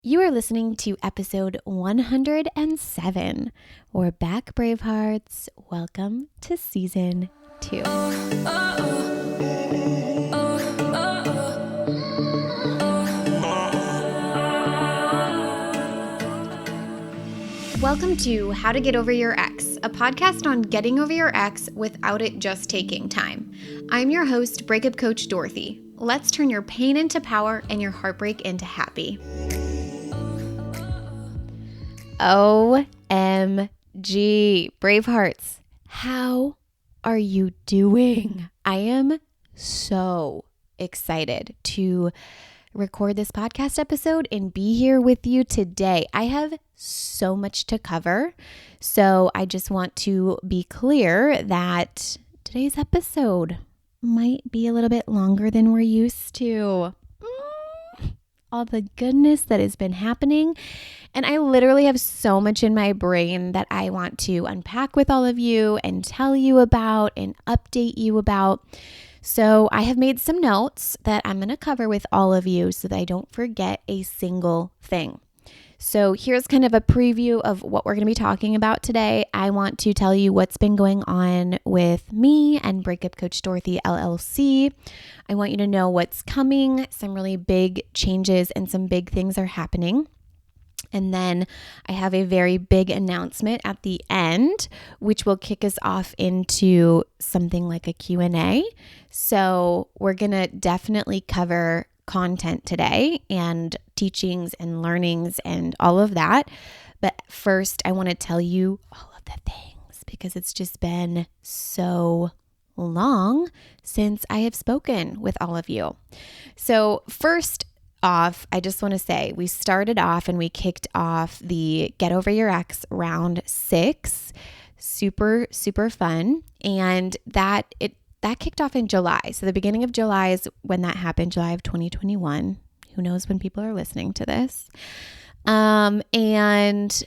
You are listening to episode 107. We're back, Bravehearts. Welcome to season 2. Welcome to How to Get Over Your Ex, a podcast on getting over your ex without it just taking time. I'm your host, Breakup Coach Dorothy. Let's turn your pain into power and your heartbreak into happy. OMG, Bravehearts, how are you doing? I am so excited to record this podcast episode and be here with you today. I have so much to cover, so I just want to be clear that today's episode might be a little bit longer than we're used to. All the goodness that has been happening. And I literally have so much in my brain that I want to unpack with all of you and tell you about and update you about. So I have made some notes that I'm going to cover with all of you so that I don't forget a single thing. So here's kind of a preview of what we're going to be talking about today. I want to tell you what's been going on with me and Breakup Coach Dorothy LLC. I want you to know what's coming. Some really big changes and some big things are happening. And then I have a very big announcement at the end, which will kick us off into something like a Q&A. So we're going to definitely cover content today and teachings and learnings and all of that. But first, I want to tell you all of the things because it's just been so long since I have spoken with all of you. So first off, I just want to say we started off and we kicked off the Get Over Your Ex round 6. Super, super fun. And that kicked off in July. So the beginning of July is when that happened, July of 2021. Who knows when people are listening to this? And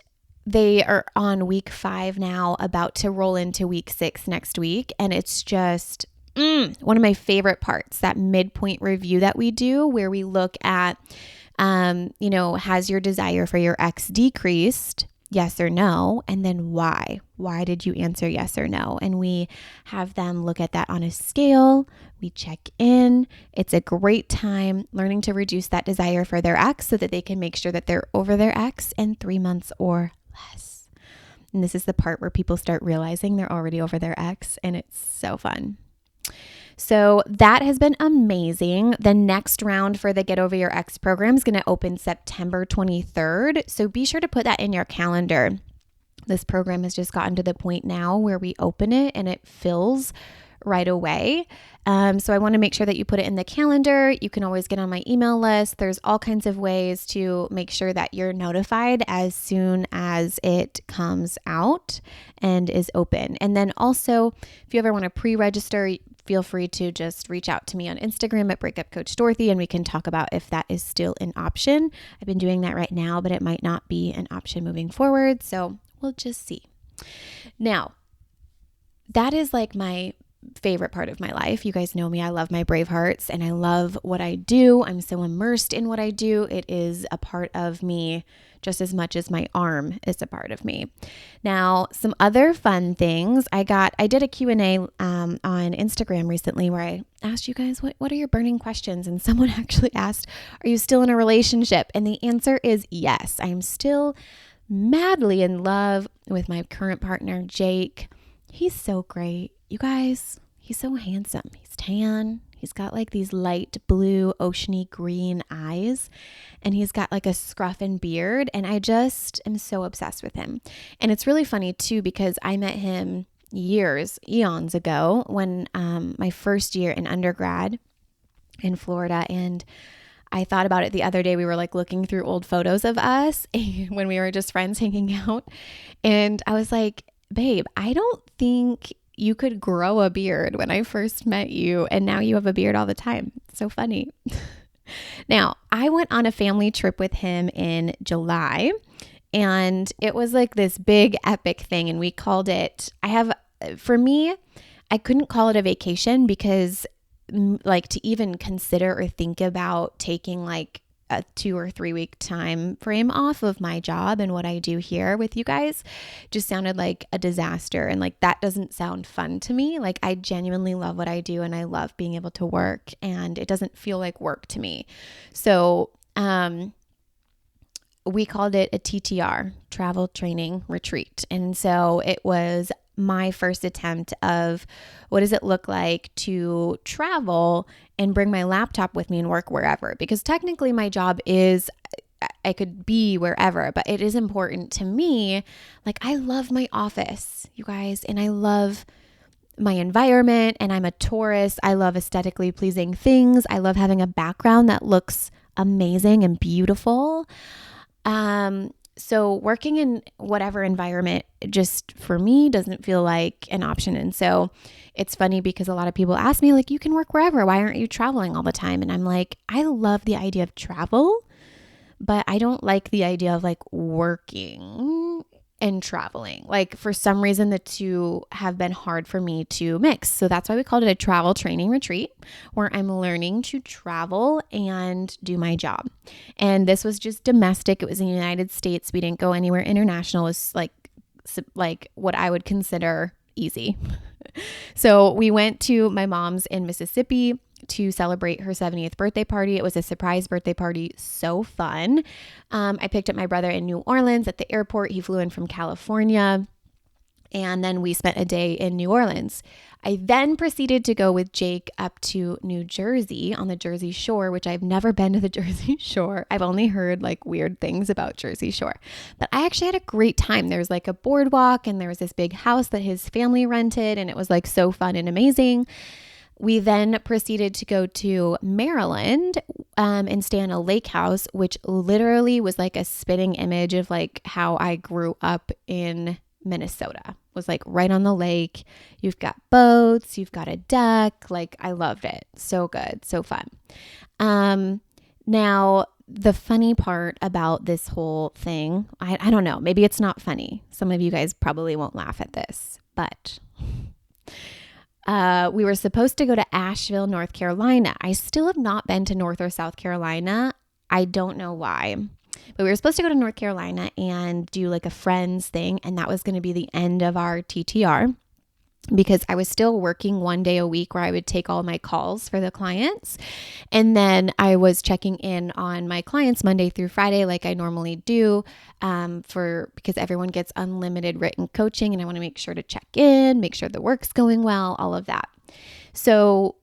they are on week 5 now, about to roll into week 6 next week. And it's just one of my favorite parts, that midpoint review that we do where we look at, has your desire for your ex decreased? Yes or no? And then why? Why did you answer yes or no? And we have them look at that on a scale. We check in. It's a great time learning to reduce that desire for their ex so that they can make sure that they're over their ex in 3 months or less. And this is the part where people start realizing they're already over their ex, and it's so fun. So that has been amazing. The next round for the Get Over Your Ex program is going to open September 23rd. So be sure to put that in your calendar. This program has just gotten to the point now where we open it and it fills right away. So I want to make sure that you put it in the calendar. You can always get on my email list. There's all kinds of ways to make sure that you're notified as soon as it comes out and is open. And then also, if you ever want to pre-register, feel free to just reach out to me on Instagram at Breakup Coach Dorothy, and we can talk about if that is still an option. I've been doing that right now, but it might not be an option moving forward. So we'll just see. Now, that is like my favorite part of my life. You guys know me. I love my Bravehearts and I love what I do. I'm so immersed in what I do. It is a part of me just as much as my arm is a part of me. Now, some other fun things. I did a Q&A on Instagram recently where I asked you guys, what are your burning questions? And someone actually asked, are you still in a relationship? And the answer is yes. I'm still madly in love with my current partner, Jake. He's so great. You guys, he's so handsome. He's tan. He's got like these light blue, oceany green eyes, and he's got like a scruff and beard. And I just am so obsessed with him. And it's really funny too, because I met him eons ago when my first year in undergrad in Florida. And I thought about it the other day. We were like looking through old photos of us when we were just friends hanging out. And I was like, babe, I don't think you could grow a beard when I first met you, and now you have a beard all the time. It's so funny. Now, I went on a family trip with him in July, and it was like this big epic thing, and we called it, for me, I couldn't call it a vacation because like to even consider or think about taking like a 2 or 3 week time frame off of my job and what I do here with you guys just sounded like a disaster. And like, that doesn't sound fun to me. Like, I genuinely love what I do and I love being able to work, and it doesn't feel like work to me. So, we called it a TTR, travel training retreat. And so it was my first attempt of what does it look like to travel and bring my laptop with me and work wherever, because technically my job is, I could be wherever, but it is important to me. Like, I love my office, you guys, and I love my environment, and I'm a Taurus. I love aesthetically pleasing things. I love having a background that looks amazing and beautiful. So working in whatever environment just for me doesn't feel like an option. And so it's funny because a lot of people ask me, like, you can work wherever. Why aren't you traveling all the time? And I'm like, I love the idea of travel, but I don't like the idea of like working and traveling. Like, for some reason, the two have been hard for me to mix. So that's why we called it a travel training retreat, where I'm learning to travel and do my job. And this was just domestic. It was in the United States. We didn't go anywhere international. It was like what I would consider easy. So we went to my mom's in Mississippi to celebrate her 70th birthday party. It was a surprise birthday party. So fun. I picked up my brother in New Orleans at the airport. He flew in from California. And then we spent a day in New Orleans. I then proceeded to go with Jake up to New Jersey on the Jersey Shore, which I've never been to the Jersey Shore. I've only heard like weird things about Jersey Shore, but I actually had a great time. There was like a boardwalk and there was this big house that his family rented, and it was like so fun and amazing. We then proceeded to go to Maryland and stay in a lake house, which literally was like a spitting image of like how I grew up in Minnesota. It was like right on the lake. You've got boats, you've got a deck. Like, I loved it. So good, so fun. Now, the funny part about this whole thing, I don't know, maybe it's not funny. Some of you guys probably won't laugh at this, but we were supposed to go to Asheville, North Carolina. I still have not been to North or South Carolina. I don't know why, but we were supposed to go to North Carolina and do like a friends thing. And that was going to be the end of our TTR, because I was still working 1 day a week where I would take all my calls for the clients. And then I was checking in on my clients Monday through Friday, like I normally do, because everyone gets unlimited written coaching, and I want to make sure to check in, make sure the work's going well, all of that. So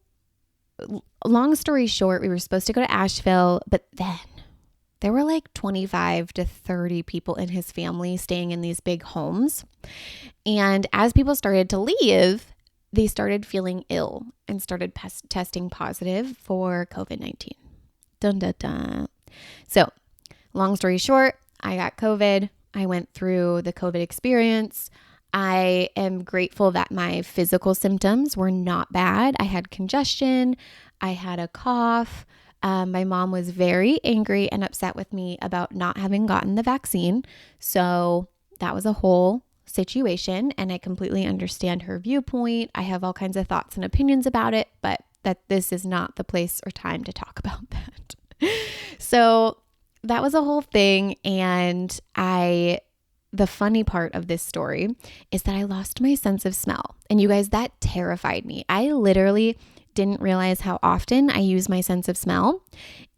long story short, we were supposed to go to Asheville, but then there were like 25 to 30 people in his family staying in these big homes. And as people started to leave, they started feeling ill and started testing positive for COVID-19. Dun, dun, dun. So long story short, I got COVID. I went through the COVID experience. I am grateful that my physical symptoms were not bad. I had congestion. I had a cough. My mom was very angry and upset with me about not having gotten the vaccine. So that was a whole situation, and I completely understand her viewpoint. I have all kinds of thoughts and opinions about it, but that this is not the place or time to talk about that. So that was a whole thing. And the funny part of this story is that I lost my sense of smell. And you guys, that terrified me. I literally didn't realize how often I use my sense of smell.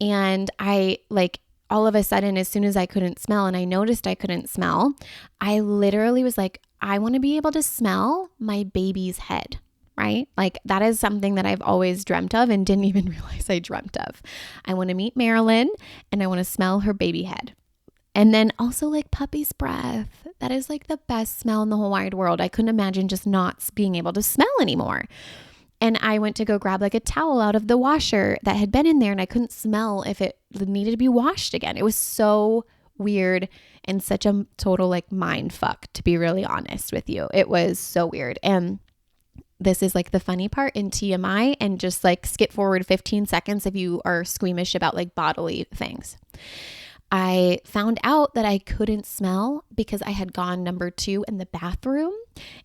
And I all of a sudden, as soon as I couldn't smell and I noticed I couldn't smell, I literally was like, I want to be able to smell my baby's head, right? Like, that is something that I've always dreamt of and didn't even realize I dreamt of. I want to meet Marilyn and I want to smell her baby head. And then also like puppy's breath. That is like the best smell in the whole wide world. I couldn't imagine just not being able to smell anymore. And I went to go grab like a towel out of the washer that had been in there, and I couldn't smell if it needed to be washed again. It was so weird and such a total like mind fuck, to be really honest with you. It was so weird. And this is like the funny part in TMI, and just like skip forward 15 seconds if you are squeamish about like bodily things. I found out that I couldn't smell because I had gone number 2 in the bathroom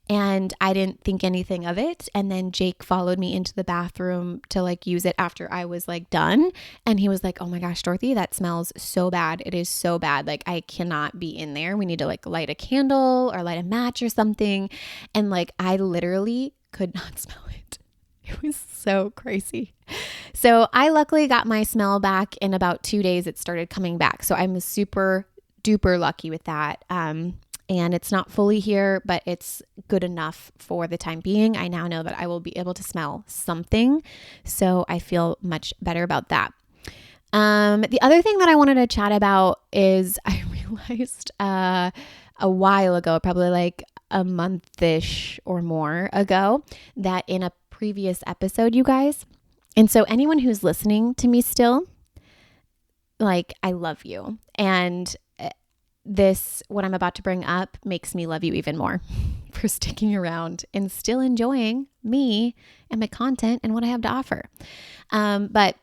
and I didn't think anything of it. And then Jake followed me into the bathroom to like use it after I was like done. And he was like, "Oh my gosh, Dorothy, that smells so bad. It is so bad. Like I cannot be in there. We need to like light a candle or light a match or something." And like I literally could not smell it. It was so crazy. So I luckily got my smell back in about 2 days. It started coming back. So I'm super duper lucky with that. And it's not fully here, but it's good enough for the time being. I now know that I will be able to smell something. So I feel much better about that. The other thing that I wanted to chat about is I realized a while ago, probably like a month-ish or more ago, that in a previous episode, you guys, and so anyone who's listening to me still, like, I love you. And what I'm about to bring up makes me love you even more for sticking around and still enjoying me and my content and what I have to offer. But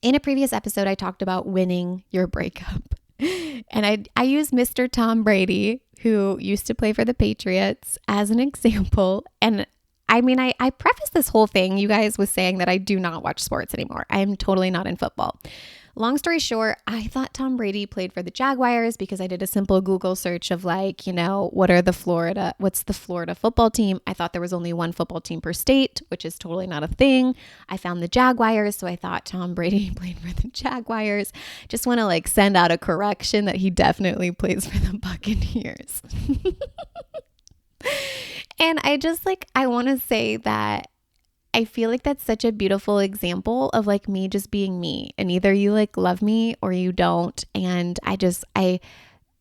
in a previous episode, I talked about winning your breakup. And I used Mr. Tom Brady, who used to play for the Patriots, as an example. And I mean, I preface this whole thing, you guys, with saying that I do not watch sports anymore. I am totally not in football. Long story short, I thought Tom Brady played for the Jaguars because I did a simple Google search of like, what's the Florida football team? I thought there was only one football team per state, which is totally not a thing. I found the Jaguars, so I thought Tom Brady played for the Jaguars. Just want to like send out a correction that he definitely plays for the Buccaneers. And I want to say that I feel like that's such a beautiful example of like me just being me, and either you like love me or you don't. And I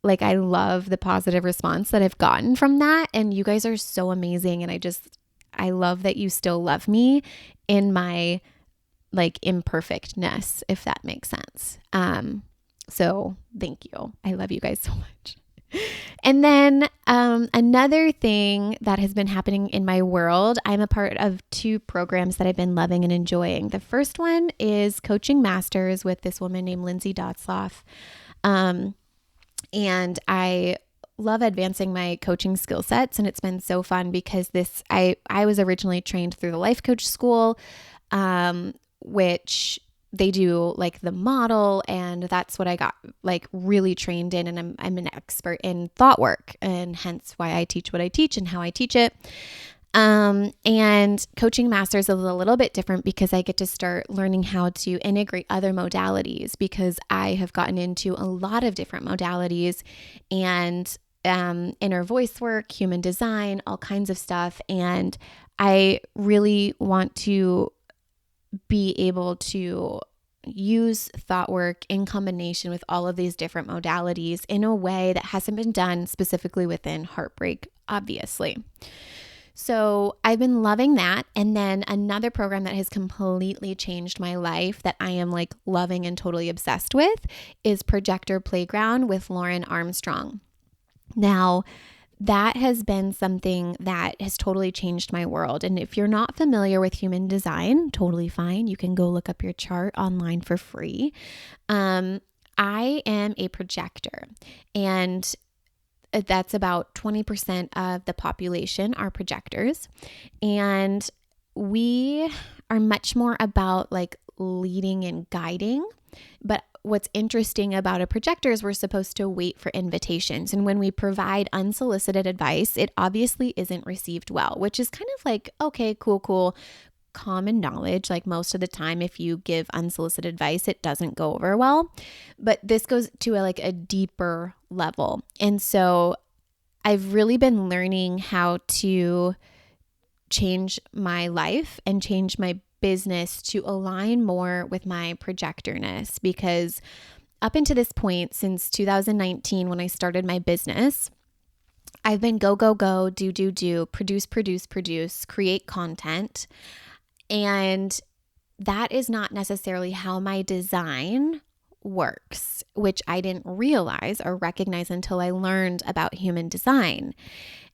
love the positive response that I've gotten from that. And you guys are so amazing. And I love that you still love me in my like imperfectness, if that makes sense. So thank you. I love you guys so much. And then another thing that has been happening in my world, I'm a part of 2 programs that I've been loving and enjoying. The first one is Coaching Masters with this woman named Lindsay Dotzloff. And I love advancing my coaching skill sets. And it's been so fun because I was originally trained through the life coach school, which they do like the model, and that's what I got like really trained in. And I'm an expert in thought work, and hence why I teach what I teach and how I teach it. And Coaching Masters is a little bit different because I get to start learning how to integrate other modalities, because I have gotten into a lot of different modalities and inner voice work, human design, all kinds of stuff. And I really want to be able to use thought work in combination with all of these different modalities in a way that hasn't been done specifically within heartbreak, obviously. So I've been loving that. And then another program that has completely changed my life that I am like loving and totally obsessed with is Projector Playground with Lauren Armstrong. Now, that has been something that has totally changed my world. And if you're not familiar with human design, totally fine. You can go look up your chart online for free. I am a projector, and that's about 20% of the population are projectors. And we are much more about like leading and guiding. But what's interesting about a projector is we're supposed to wait for invitations. And when we provide unsolicited advice, it obviously isn't received well, which is kind of like, okay, cool, common knowledge. Like most of the time, if you give unsolicited advice, it doesn't go over well. But this goes to a deeper level. And so I've really been learning how to change my life and change my business to align more with my projectorness, because up until this point, since 2019, when I started my business, I've been go, do, produce, create content. And that is not necessarily how my design works, which I didn't realize or recognize until I learned about human design.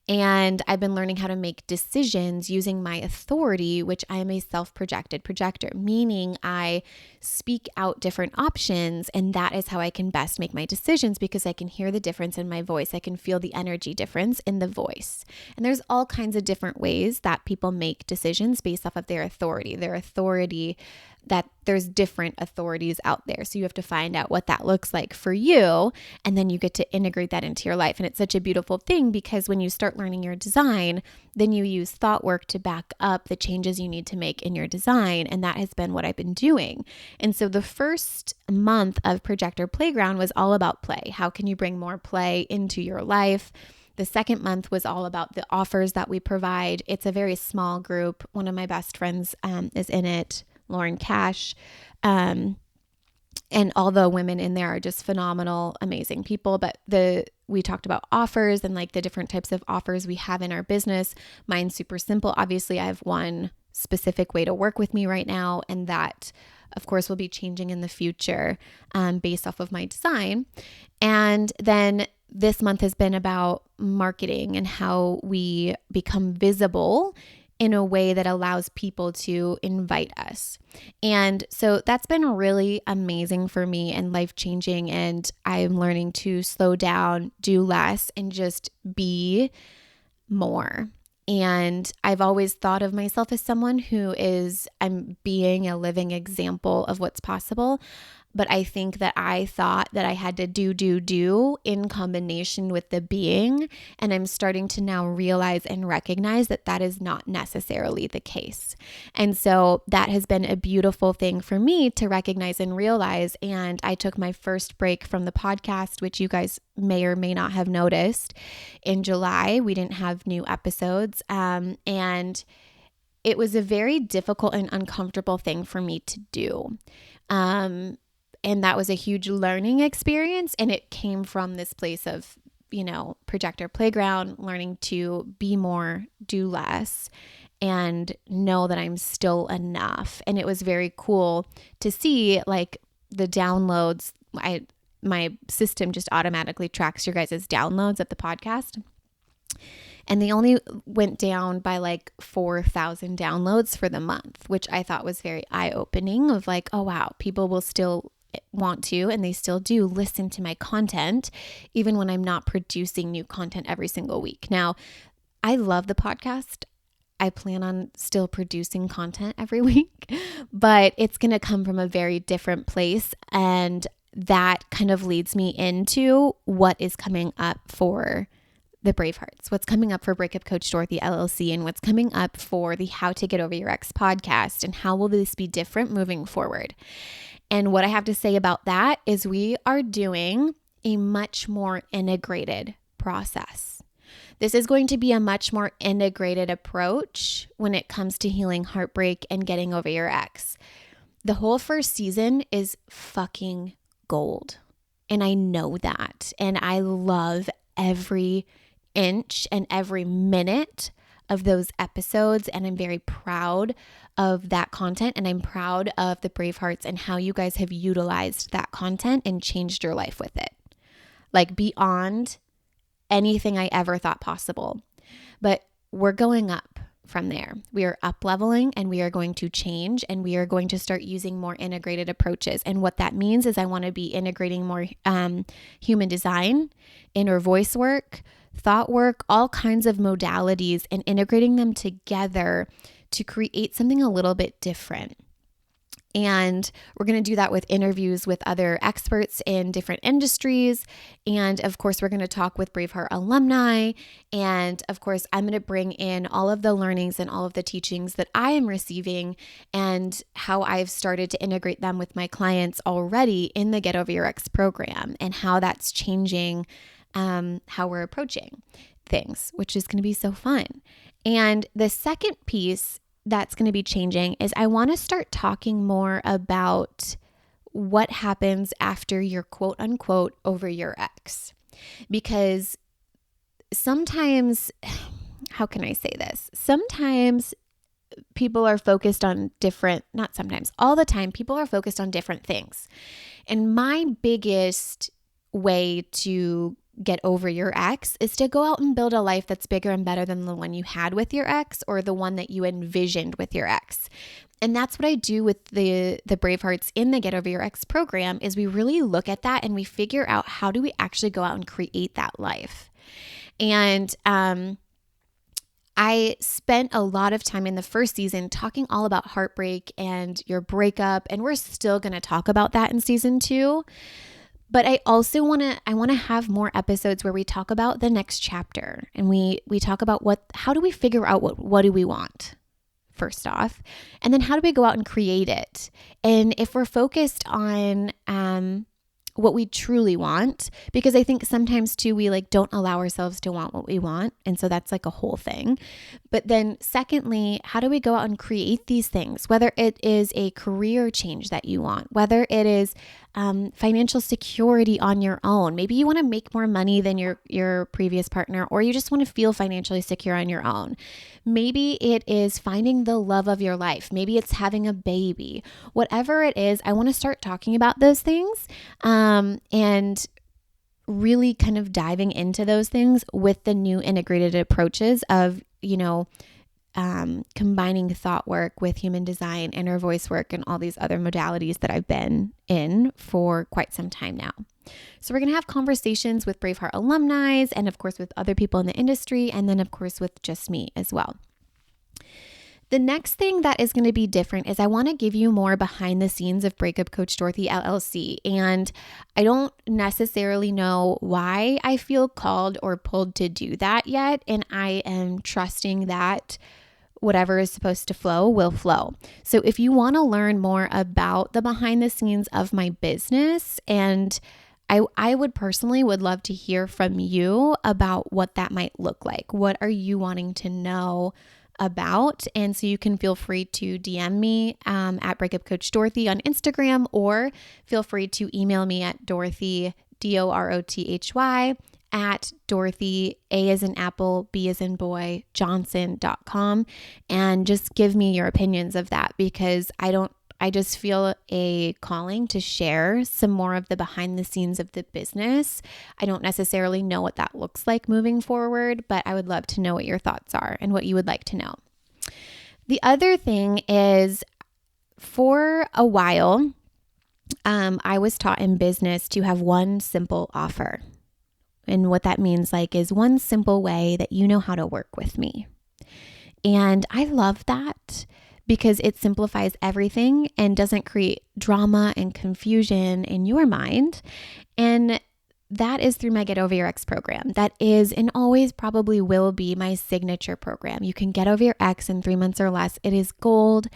And I've been learning how to make decisions using my authority, which I am a self-projected projector, meaning I speak out different options, and that is how I can best make my decisions because I can hear the difference in my voice. I can feel the energy difference in the voice. And there's all kinds of different ways that people make decisions based off of their authority. That there's different authorities out there. So you have to find out what that looks like for you, and then you get to integrate that into your life. And it's such a beautiful thing because when you start learning your design, then you use thought work to back up the changes you need to make in your design. And that has been what I've been doing. And so the first month of Projector Playground was all about play. How can you bring more play into your life? The second month was all about the offers that we provide. It's a very small group. One of my best friends is in it, Lauren Cash. And all the women in there are just phenomenal, amazing people. But we talked about offers and like the different types of offers we have in our business. Mine's super simple. Obviously, I have one specific way to work with me right now. And that, of course, will be changing in the future based off of my design. And then this month has been about marketing and how we become visible in a way that allows people to invite us. And so that's been really amazing for me and life-changing. And I'm learning to slow down, do less, and just be more. And I've always thought of myself as someone I'm being a living example of what's possible. But I think that I thought that I had to do in combination with the being. And I'm starting to now realize and recognize that that is not necessarily the case. And so that has been a beautiful thing for me to recognize and realize. And I took my first break from the podcast, which you guys may or may not have noticed. In July, we didn't have new episodes. And it was a very difficult and uncomfortable thing for me to do. And that was a huge learning experience. And it came from this place of, Projector Playground, learning to be more, do less, and know that I'm still enough. And it was very cool to see like the downloads. My system just automatically tracks your guys' downloads of the podcast. And they only went down by like 4,000 downloads for the month, which I thought was very eye-opening of like, oh wow, people will still want to, and they still do listen to my content, even when I'm not producing new content every single week. Now, I love the podcast. I plan on still producing content every week, but it's going to come from a very different place. And that kind of leads me into what is coming up for the Bravehearts, what's coming up for Breakup Coach Dorothy LLC, and what's coming up for the How to Get Over Your Ex podcast, and how will this be different moving forward. And what I have to say about that is we are doing a much more integrated process. This is going to be a much more integrated approach when it comes to healing heartbreak and getting over your ex. The whole first season is fucking gold. And I know that. And I love every inch and every minute of those episodes. And I'm very proud of that content. And I'm proud of the Bravehearts and how you guys have utilized that content and changed your life with it. Like beyond anything I ever thought possible. But we're going up from there. We are up leveling, and we are going to change, and we are going to start using more integrated approaches. And what that means is I want to be integrating more human design, inner voice work, thought work, all kinds of modalities, and integrating them together to create something a little bit different. And we're going to do that with interviews with other experts in different industries. And of course, we're going to talk with Braveheart alumni. And of course, I'm going to bring in all of the learnings and all of the teachings that I am receiving and how I've started to integrate them with my clients already in the Get Over Your Ex program, and how that's changing how we're approaching things, which is going to be so fun. And the second piece that's going to be changing is I want to start talking more about what happens after you're quote unquote over your ex. Because sometimes, how can I say this? Sometimes people are focused on all the time, people are focused on different things. And my biggest way to get over your ex is to go out and build a life that's bigger and better than the one you had with your ex or the one that you envisioned with your ex. And that's what I do with the Bravehearts in the Get Over Your Ex program is we really look at that and we figure out how do we actually go out and create that life. And I spent a lot of time in the first season talking all about heartbreak and your breakup, and we're still going to talk about that in season 2. But I also want to have more episodes where we talk about the next chapter and we talk about how do we figure out what do we want first off, and then how do we go out and create it? And if we're focused on what we truly want, because I think sometimes too, we don't allow ourselves to want what we want. And so that's a whole thing. But then secondly, how do we go out and create these things? Whether it is a career change that you want, whether it is financial security on your own. Maybe you want to make more money than your previous partner, or you just want to feel financially secure on your own. Maybe it is finding the love of your life. Maybe it's having a baby. Whatever it is, I want to start talking about those things and really kind of diving into those things with the new integrated approaches of, combining thought work with human design, inner voice work, and all these other modalities that I've been in for quite some time now. So we're going to have conversations with Braveheart alumni and of course with other people in the industry, and then of course with just me as well. The next thing that is going to be different is I want to give you more behind the scenes of Breakup Coach Dorothy LLC. And I don't necessarily know why I feel called or pulled to do that yet. And I am trusting that whatever is supposed to flow will flow. So if you want to learn more about the behind the scenes of my business, and I would personally love to hear from you about what that might look like. What are you wanting to know about? And so you can feel free to DM me at Breakup Coach Dorothy on Instagram, or feel free to email me at Dorothy, DOROTHY, at Dorothy, A as in apple, B as in boy, Johnson.com, and just give me your opinions of that, because I just feel a calling to share some more of the behind the scenes of the business. I don't necessarily know what that looks like moving forward, but I would love to know what your thoughts are and what you would like to know. The other thing is, for a while, I was taught in business to have one simple offer. And what that means is one simple way that you know how to work with me. And I love that, because it simplifies everything and doesn't create drama and confusion in your mind. And that is through my Get Over Your Ex program. That is, and always probably will be, my signature program. You can get over your ex in 3 months or less. It is gold.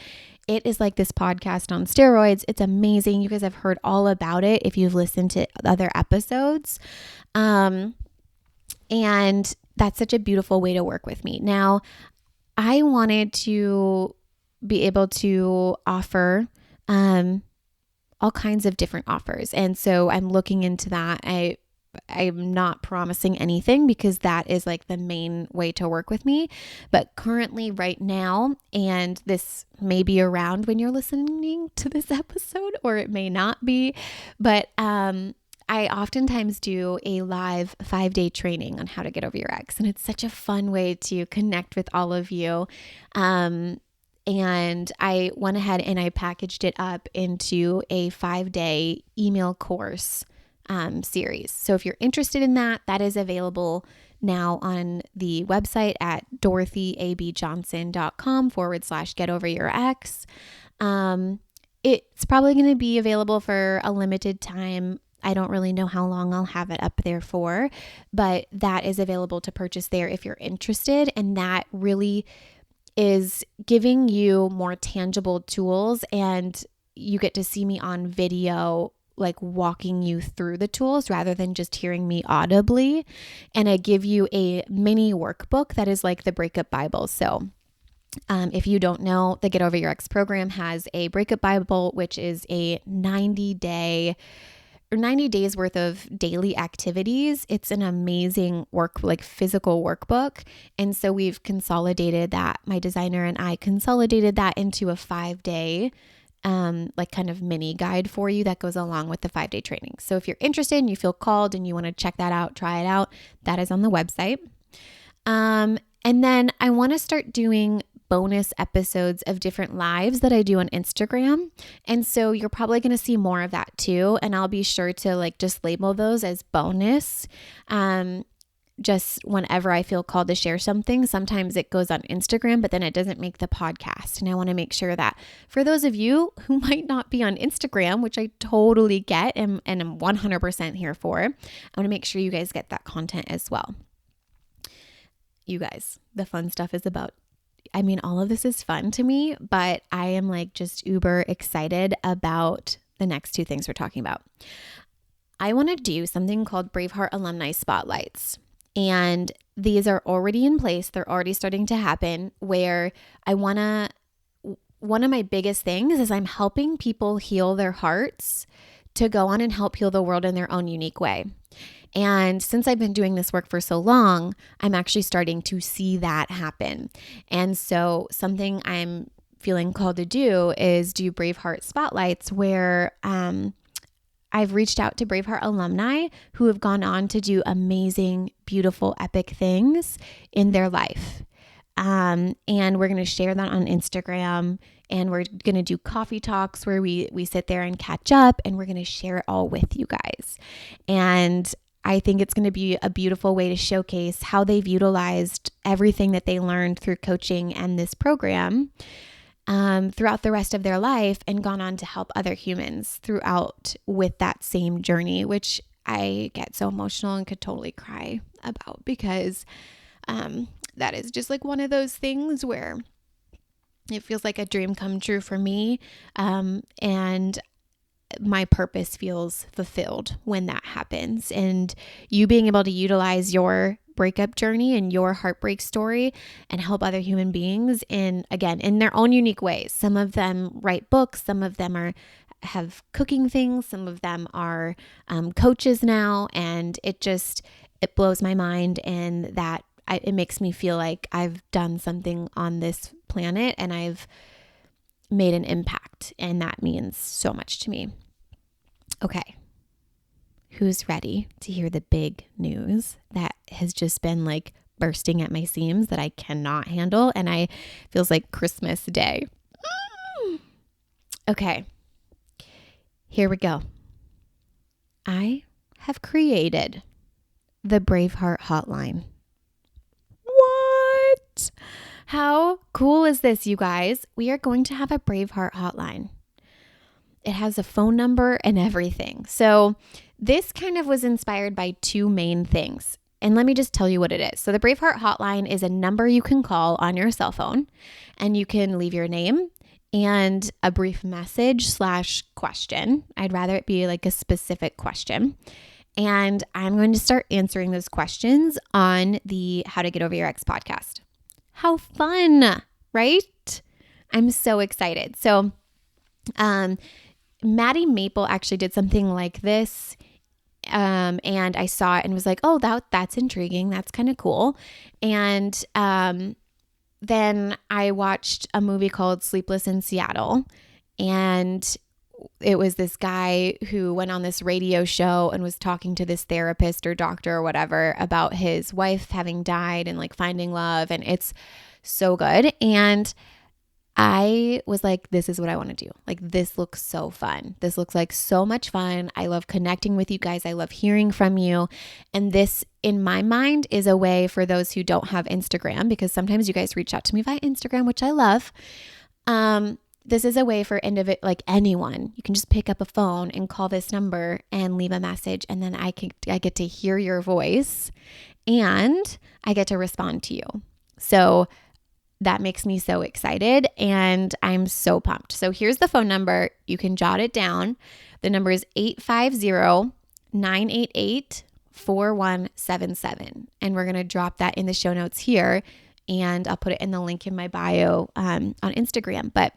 It is like this podcast on steroids. It's amazing. You guys have heard all about it if you've listened to other episodes. And that's such a beautiful way to work with me. Now, I wanted to be able to offer all kinds of different offers. And so I'm looking into that. I'm not promising anything, because that is the main way to work with me. But currently right now, and this may be around when you're listening to this episode, or it may not be, but I oftentimes do a live 5-day training on how to get over your ex. And it's such a fun way to connect with all of you. And I went ahead and I packaged it up into a 5-day email course series. So if you're interested in that, that is available now on the website at dorothyabjohnson.com/getoveryourex. It's probably going to be available for a limited time. I don't really know how long I'll have it up there for, but that is available to purchase there if you're interested. And that really is giving you more tangible tools, and you get to see me on video, walking you through the tools rather than just hearing me audibly. And I give you a mini workbook that is like the Breakup Bible. So if you don't know, the Get Over Your Ex program has a Breakup Bible, which is a 90 days worth of daily activities. It's an amazing physical workbook. And so we've consolidated that. My designer and I consolidated that into a 5-day like kind of mini guide for you that goes along with the 5-day training. So if you're interested and you feel called and you want to check that out, try it out, that is on the website. And then I want to start doing bonus episodes of different lives that I do on Instagram. And so you're probably going to see more of that too. And I'll be sure to like just label those as bonus. Just whenever I feel called to share something. Sometimes it goes on Instagram, but then it doesn't make the podcast. And I want to make sure that for those of you who might not be on Instagram, which I totally get and I'm 100% here for, I want to make sure you guys get that content as well. You guys, the fun stuff is all of this is fun to me, but I am like just uber excited about the next two things we're talking about. I want to do something called Braveheart Alumni Spotlights. And these are already in place. They're already starting to happen where one of my biggest things is I'm helping people heal their hearts to go on and help heal the world in their own unique way. And since I've been doing this work for so long, I'm actually starting to see that happen. And so something I'm feeling called to do is do Braveheart Spotlights where I've reached out to Braveheart alumni who have gone on to do amazing, beautiful, epic things in their life. And we're going to share that on Instagram, and we're going to do coffee talks where we sit there and catch up, and we're going to share it all with you guys. And I think it's going to be a beautiful way to showcase how they've utilized everything that they learned through coaching and this program throughout the rest of their life and gone on to help other humans throughout with that same journey, which I get so emotional and could totally cry about because that is just like one of those things where it feels like a dream come true for me, and my purpose feels fulfilled when that happens. And you being able to utilize your breakup journey and your heartbreak story and help other human beings in their own unique ways. Some of them write books, some of them have cooking things, some of them are coaches now, and it blows my mind, and that it makes me feel like I've done something on this planet and I've made an impact, and that means so much to me. Okay. Who's ready to hear the big news that has just been like bursting at my seams that I cannot handle, and feels like Christmas Day. Okay. Here we go. I have created the Braveheart Hotline. What? How cool is this, you guys? We are going to have a Braveheart Hotline. It has a phone number and everything. So this kind of was inspired by two main things. And let me just tell you what it is. So the Braveheart Hotline is a number you can call on your cell phone, and you can leave your name and a brief message / question. I'd rather it be like a specific question. And I'm going to start answering those questions on the How to Get Over Your Ex podcast. How fun, right? I'm so excited. So, Maddie Maple actually did something like this, and I saw it and was like, oh, that's intriguing. That's kind of cool. And then I watched a movie called Sleepless in Seattle, and it was this guy who went on this radio show and was talking to this therapist or doctor or whatever about his wife having died and like finding love, and it's so good. And I was like, this is what I want to do. Like, this looks so fun. This looks like so much fun. I love connecting with you guys. I love hearing from you. And this, in my mind, is a way for those who don't have Instagram, because sometimes you guys reach out to me via Instagram, which I love. This is a way for anyone. You can just pick up a phone and call this number and leave a message. And then I get to hear your voice and I get to respond to you. So that makes me so excited, and I'm so pumped. So here's the phone number. You can jot it down. The number is 850-988-4177. And we're going to drop that in the show notes here, and I'll put it in the link in my bio on Instagram. But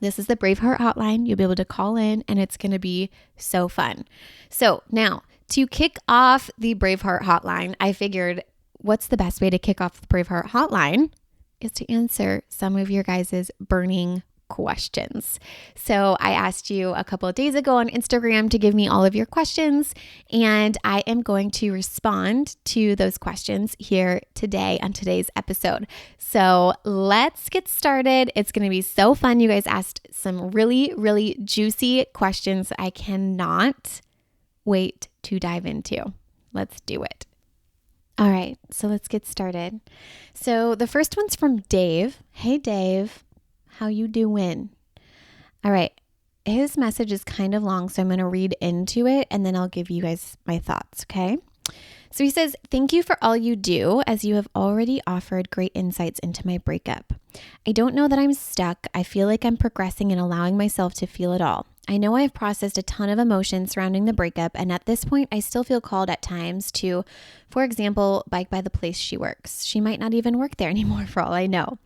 this is the Braveheart Hotline. You'll be able to call in, and it's going to be so fun. So now, to kick off the Braveheart Hotline, I figured what's the best way to kick off the Braveheart Hotline is to answer some of your guys' burning questions. So I asked you a couple of days ago on Instagram to give me all of your questions, and I am going to respond to those questions here today on today's episode. So let's get started. It's going to be so fun. You guys asked some really, really juicy questions I cannot wait to dive into. Let's do it. All right, so let's get started. So the first one's from Dave. Hey, Dave. How you doing? All right. His message is kind of long, so I'm going to read into it and then I'll give you guys my thoughts, okay? So he says, thank you for all you do, as you have already offered great insights into my breakup. I don't know that I'm stuck. I feel like I'm progressing and allowing myself to feel it all. I know I've processed a ton of emotions surrounding the breakup, and at this point, I still feel called at times to, for example, bike by the place she works. She might not even work there anymore for all I know.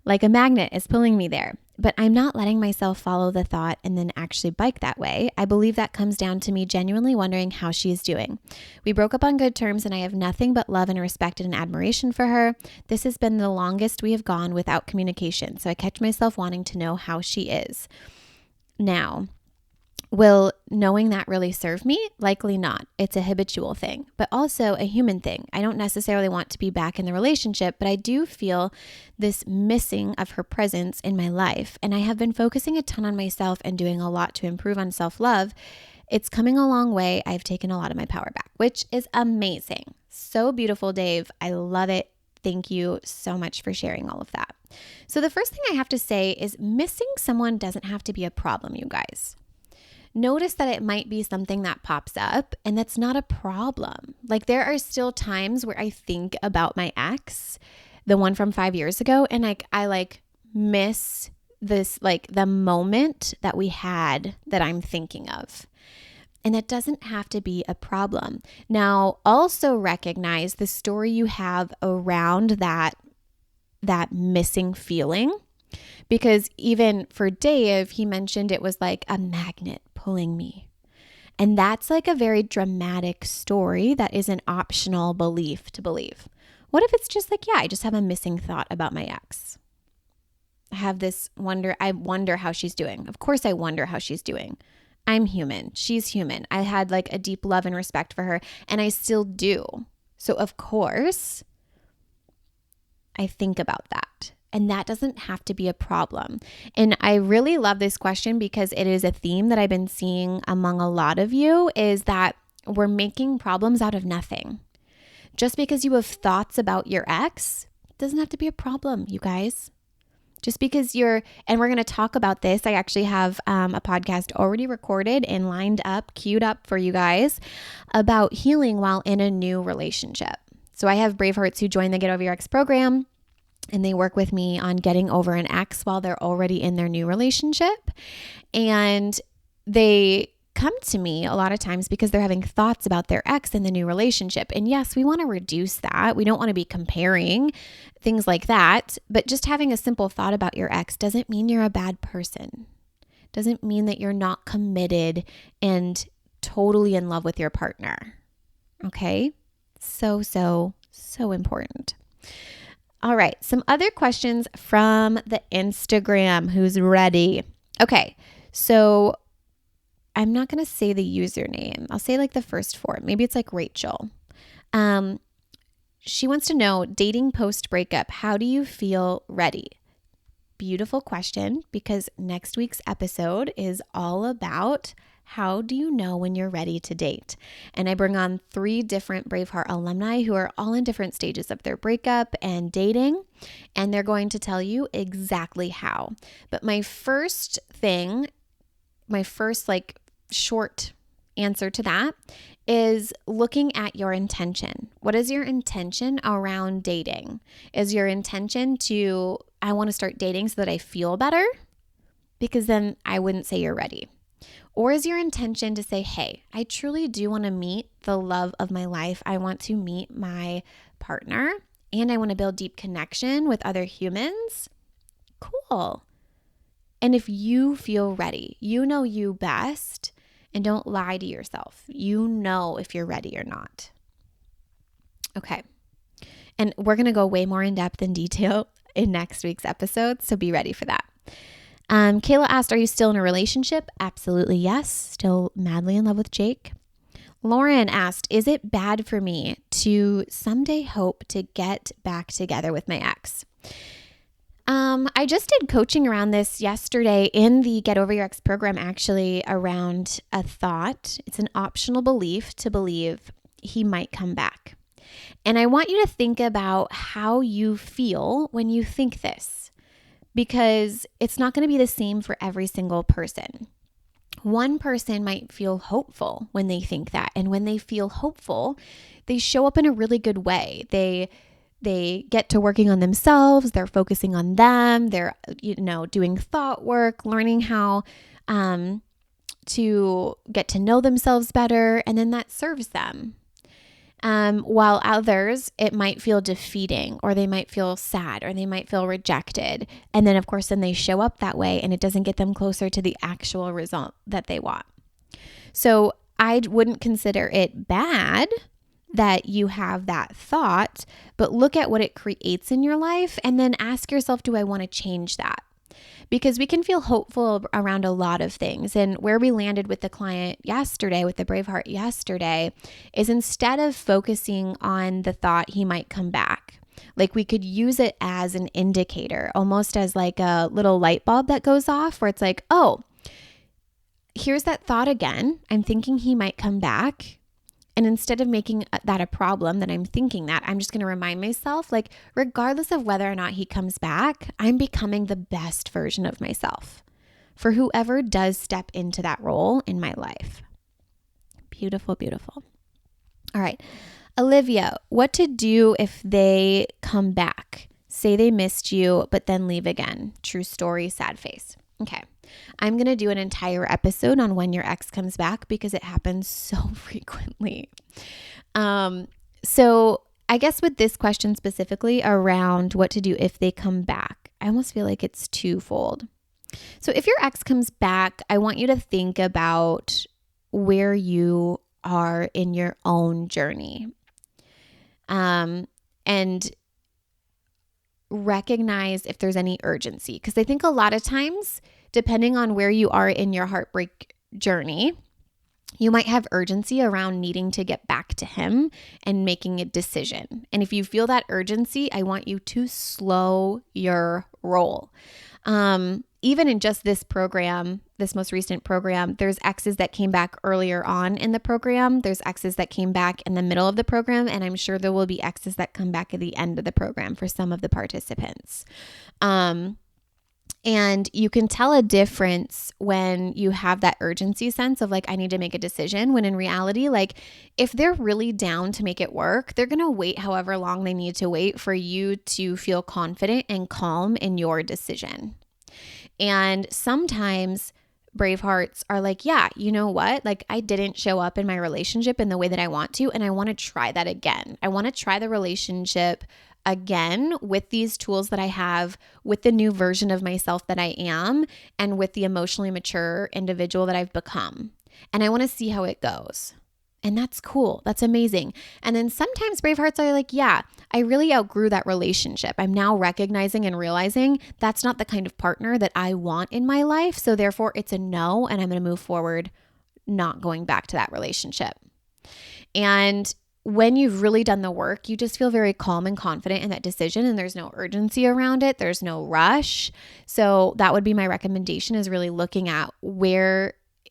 Like a magnet is pulling me there, but I'm not letting myself follow the thought and then actually bike that way. I believe that comes down to me genuinely wondering how she is doing. We broke up on good terms and I have nothing but love and respect and admiration for her. This has been the longest we have gone without communication, so I catch myself wanting to know how she is. Now, will knowing that really serve me? Likely not. It's a habitual thing, but also a human thing. I don't necessarily want to be back in the relationship, but I do feel this missing of her presence in my life. And I have been focusing a ton on myself and doing a lot to improve on self-love. It's coming a long way. I've taken a lot of my power back, which is amazing. So beautiful, Dave. I love it. Thank you so much for sharing all of that. So the first thing I have to say is missing someone doesn't have to be a problem, you guys. Notice that it might be something that pops up and that's not a problem. Like there are still times where I think about my ex, the one from 5 years ago, and I miss this, like the moment that we had that I'm thinking of. And that doesn't have to be a problem. Now, also recognize the story you have around that missing feeling. Because even for Dave, he mentioned it was like a magnet pulling me. And that's like a very dramatic story that is an optional belief to believe. What if it's just like, yeah, I just have a missing thought about my ex. I have this I wonder how she's doing. Of course I wonder how she's doing. I'm human. She's human. I had like a deep love and respect for her, and I still do. So of course, I think about that. And that doesn't have to be a problem. And I really love this question because it is a theme that I've been seeing among a lot of you, is that we're making problems out of nothing. Just because you have thoughts about your ex doesn't have to be a problem, you guys. Just because and we're going to talk about this. I actually have a podcast already recorded and lined up, queued up for you guys about healing while in a new relationship. So I have Bravehearts who join the Get Over Your Ex program. And they work with me on getting over an ex while they're already in their new relationship. And they come to me a lot of times because they're having thoughts about their ex in the new relationship. And yes, we want to reduce that. We don't want to be comparing things like that. But just having a simple thought about your ex doesn't mean you're a bad person. Doesn't mean that you're not committed and totally in love with your partner. Okay? So important. All right, some other questions from the Instagram. Who's ready? Okay, so I'm not going to say the username. I'll say like the first four. Maybe it's like Rachel. She wants to know, dating post breakup, how do you feel ready? Beautiful question, because next week's episode is all about how do you know when you're ready to date? And I bring on 3 different Braveheart alumni who are all in different stages of their breakup and dating, and they're going to tell you exactly how. But my first short answer to that is looking at your intention. What is your intention around dating? Is your intention to, I want to start dating so that I feel better? Because then I wouldn't say you're ready. Or is your intention to say, hey, I truly do want to meet the love of my life. I want to meet my partner and I want to build deep connection with other humans? Cool. And if you feel ready, you know you best, and don't lie to yourself. You know if you're ready or not. Okay. And we're going to go way more in depth and detail in next week's episode, so be ready for that. Kayla asked, are you still in a relationship? Absolutely yes. Still madly in love with Jake. Lauren asked, is it bad for me to someday hope to get back together with my ex? I just did coaching around this yesterday in the Get Over Your Ex program, actually, around a thought. It's an optional belief to believe he might come back. And I want you to think about how you feel when you think this, because it's not going to be the same for every single person. One person might feel hopeful when they think that. And when they feel hopeful, they show up in a really good way. They get to working on themselves. They're focusing on them. They're, doing thought work, learning how to get to know themselves better. And then that serves them. While others, it might feel defeating, or they might feel sad, or they might feel rejected. And then, of course, then they show up that way and it doesn't get them closer to the actual result that they want. So I wouldn't consider it bad that you have that thought, but look at what it creates in your life and then ask yourself, do I want to change that? Because we can feel hopeful around a lot of things. And where we landed with the client yesterday, with the Braveheart yesterday, is instead of focusing on the thought he might come back, like we could use it as an indicator, almost as like a little light bulb that goes off where it's like, oh, here's that thought again. I'm thinking he might come back. And instead of making that a problem that I'm thinking that, I'm just going to remind myself, like, regardless of whether or not he comes back, I'm becoming the best version of myself for whoever does step into that role in my life. Beautiful, beautiful. All right. Olivia, what to do if they come back? Say they missed you, but then leave again. True story, sad face. Okay. I'm going to do an entire episode on when your ex comes back because it happens so frequently. So I guess with this question specifically around what to do if they come back, I almost feel like it's twofold. So if your ex comes back, I want you to think about where you are in your own journey. And recognize if there's any urgency. Because I think a lot of times, depending on where you are in your heartbreak journey, you might have urgency around needing to get back to him and making a decision. And if you feel that urgency, I want you to slow your roll. Even in just this program, this most recent program, there's exes that came back earlier on in the program. There's exes that came back in the middle of the program. And I'm sure there will be exes that come back at the end of the program for some of the participants. And you can tell a difference when you have that urgency sense of like, I need to make a decision, when in reality, like if they're really down to make it work, they're going to wait however long they need to wait for you to feel confident and calm in your decision. And sometimes Bravehearts are like, yeah, you know what? Like I didn't show up in my relationship in the way that I want to, and I want to try that again. I want to try the relationship again with these tools that I have, with the new version of myself that I am, and with the emotionally mature individual that I've become. And I want to see how it goes. And that's cool. That's amazing. And then sometimes Bravehearts are like, yeah, I really outgrew that relationship. I'm now recognizing and realizing that's not the kind of partner that I want in my life. So therefore it's a no, and I'm going to move forward, not going back to that relationship. And when you've really done the work, you just feel very calm and confident in that decision, and there's no urgency around it. There's no rush. So that would be my recommendation, is really looking at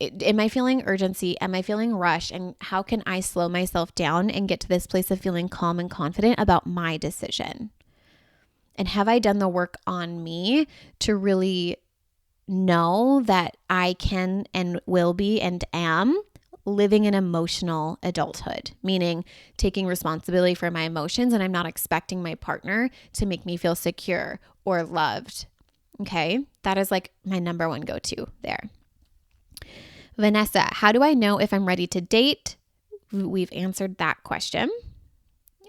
am I feeling urgency? Am I feeling rush? And how can I slow myself down and get to this place of feeling calm and confident about my decision? And have I done the work on me to really know that I can and will be and am living an emotional adulthood, meaning taking responsibility for my emotions, and I'm not expecting my partner to make me feel secure or loved. Okay, that is like my number one go-to there. Vanessa, how do I know if I'm ready to date? We've answered that question.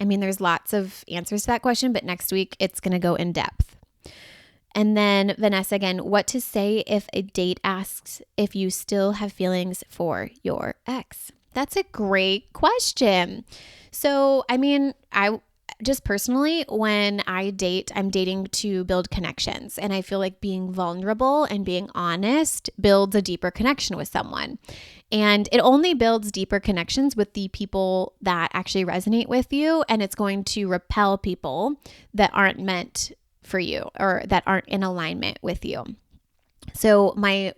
I mean, there's lots of answers to that question, but next week it's going to go in depth. And then Vanessa again, what to say if a date asks if you still have feelings for your ex? That's a great question. So, I mean, just personally, when I date, I'm dating to build connections. And I feel like being vulnerable and being honest builds a deeper connection with someone. And it only builds deeper connections with the people that actually resonate with you. And it's going to repel people that aren't meant for you or that aren't in alignment with you. So my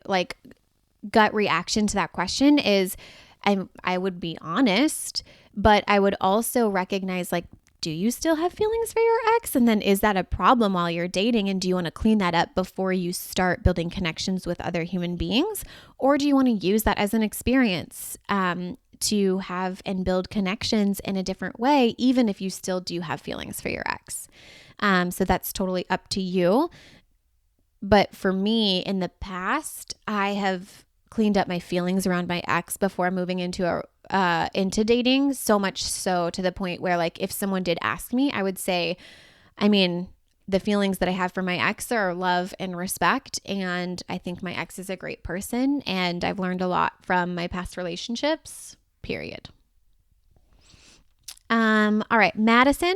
gut reaction to that question is I would be honest, but I would also recognize do you still have feelings for your ex? And then is that a problem while you're dating? And do you want to clean that up before you start building connections with other human beings? Or do you want to use that as an experience to have and build connections in a different way, even if you still do have feelings for your ex? So that's totally up to you. But for me, in the past, I have cleaned up my feelings around my ex before moving into dating, so much so to the point where if someone did ask me, I would say, the feelings that I have for my ex are love and respect, and I think my ex is a great person, and I've learned a lot from my past relationships, period. All right, Madison,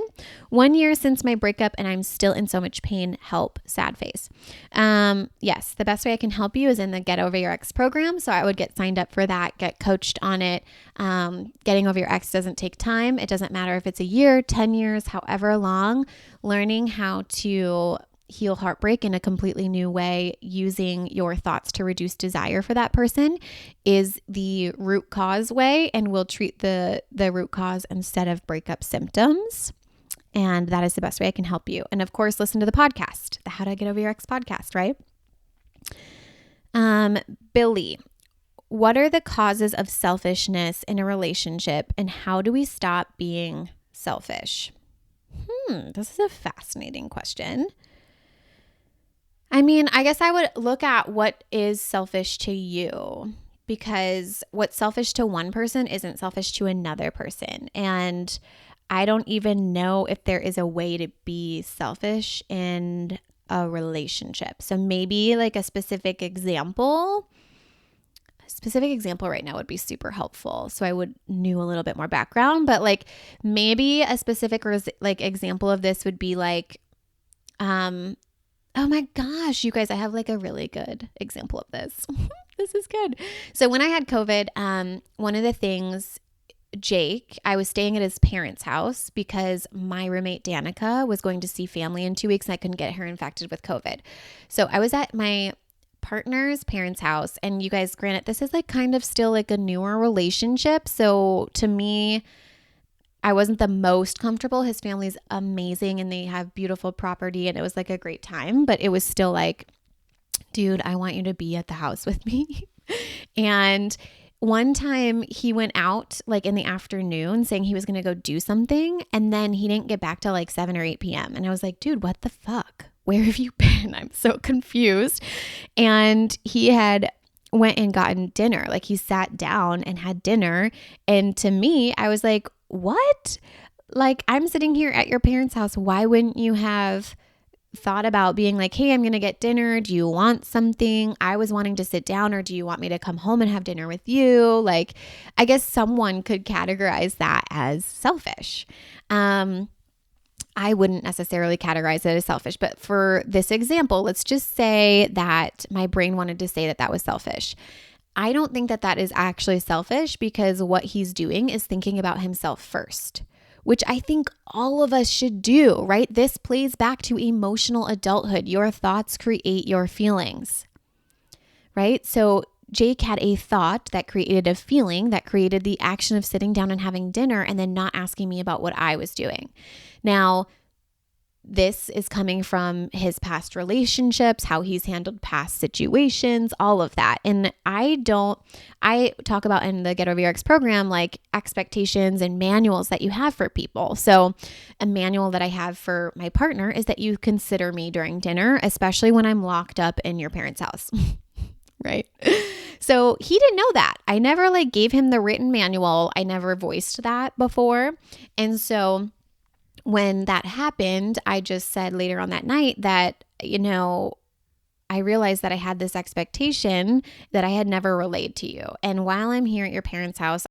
1 year since my breakup and I'm still in so much pain. Help, sad face. Yes, the best way I can help you is in the Get Over Your Ex program. So I would get signed up for that, get coached on it. Getting over your ex doesn't take time. It doesn't matter if it's a year, 10 years, however long. Learning how to heal heartbreak in a completely new way using your thoughts to reduce desire for that person is the root cause way, and we'll treat the root cause instead of breakup symptoms. And that is the best way I can help you. And of course, listen to the podcast, the How to Get Over Your Ex podcast, right? Billy, what are the causes of selfishness in a relationship and how do we stop being selfish? This is a fascinating question. I guess I would look at what is selfish to you, because what's selfish to one person isn't selfish to another person. And I don't even know if there is a way to be selfish in a relationship. So maybe a specific example right now would be super helpful. So I would know a little bit more background, but maybe a specific example of this would be oh my gosh, you guys, I have a really good example of this. This is good. So when I had COVID, one of the things, Jake, I was staying at his parents' house because my roommate Danica was going to see family in 2 weeks and I couldn't get her infected with COVID. So I was at my partner's parents' house, and you guys, granted, this is kind of still a newer relationship. So to me, I wasn't the most comfortable. His family's amazing and they have beautiful property and it was a great time, but it was still dude, I want you to be at the house with me. And one time he went out in the afternoon saying he was going to go do something, and then he didn't get back till 7 or 8 p.m. And I was like, dude, what the fuck? Where have you been? I'm so confused. And he had went and gotten dinner. He sat down and had dinner. And to me, I was like, what? I'm sitting here at your parents' house. Why wouldn't you have thought about being hey, I'm going to get dinner. Do you want something? I was wanting to sit down, or do you want me to come home and have dinner with you? I guess someone could categorize that as selfish. I wouldn't necessarily categorize it as selfish, but for this example, let's just say that my brain wanted to say that that was selfish. I don't think that that is actually selfish, because what he's doing is thinking about himself first, which I think all of us should do, right? This plays back to emotional adulthood. Your thoughts create your feelings, right? So Jake had a thought that created a feeling that created the action of sitting down and having dinner and then not asking me about what I was doing. Now, this is coming from his past relationships, how he's handled past situations, all of that. And I talk about in the Get Over Your Ex program, expectations and manuals that you have for people. So a manual that I have for my partner is that you consider me during dinner, especially when I'm locked up in your parents' house. Right? So he didn't know that. I never gave him the written manual. I never voiced that before. And so when that happened, I just said later on that night that, I realized that I had this expectation that I had never relayed to you. And while I'm here at your parents' house,